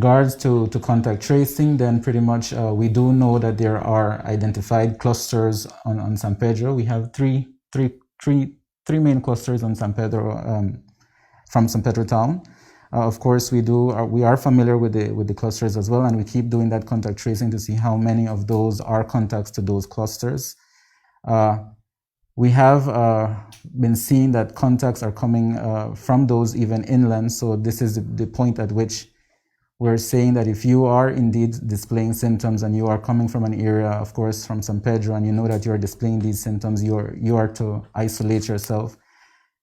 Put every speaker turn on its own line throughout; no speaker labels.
regards to contact tracing, then pretty much we do know that there are identified clusters on San Pedro. We have three main clusters on San Pedro, from San Pedro town. Of course, we are familiar with the clusters as well, and we keep doing that contact tracing to see how many of those are contacts to those clusters. We have been seeing that contacts are coming from those even inland. So this is the point at which we're saying that if you are indeed displaying symptoms and you are coming from an area, of course, from San Pedro, and you know that you're displaying these symptoms, you are to isolate yourself.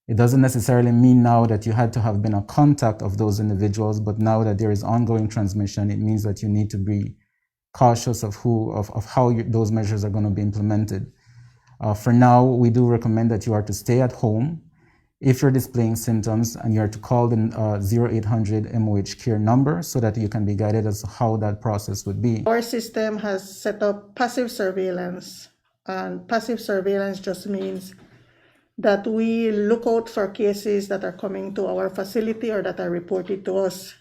It doesn't necessarily mean now that you had to have been a contact of those individuals, but now that there is ongoing transmission, it means that you need to be cautious of how those measures are going to be implemented. For now, we do recommend that you are to stay at home if you're displaying symptoms, and you are to call the 0800 MOH care number so that you can be guided as to how that process would be.
Our system has set up passive surveillance, and passive surveillance just means that we look out for cases that are coming to our facility or that are reported to us.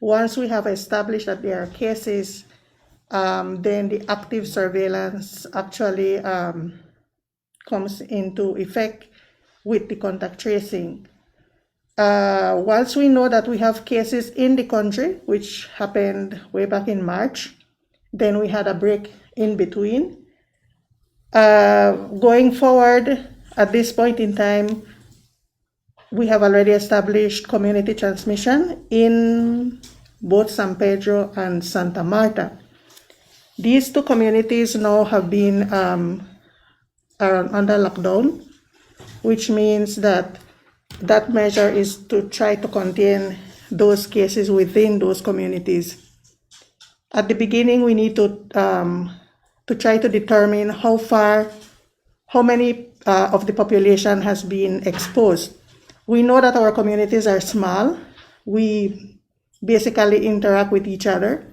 Once we have established that there are cases, then the active surveillance actually comes into effect with the contact tracing. Once we know that we have cases in the country, which happened way back in March, then we had a break in between. Going forward, at this point in time, we have already established community transmission in both San Pedro and Santa Marta. These two communities now have been are under lockdown, which means that that measure is to try to contain those cases within those communities. At the beginning, we need to try to determine how many of the population has been exposed. We know that our communities are small. We basically interact with each other,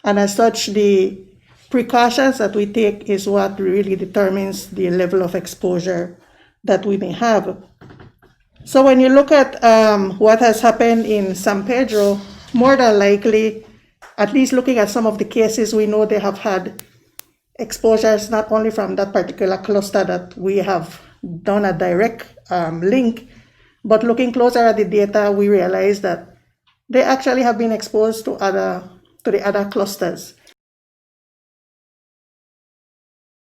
and as such, the precautions that we take is what really determines the level of exposure that we may have. So when you look at what has happened in San Pedro, more than likely, at least looking at some of the cases, we know they have had exposures not only from that particular cluster that we have done a direct link, but looking closer at the data, we realize that they actually have been exposed to the other clusters.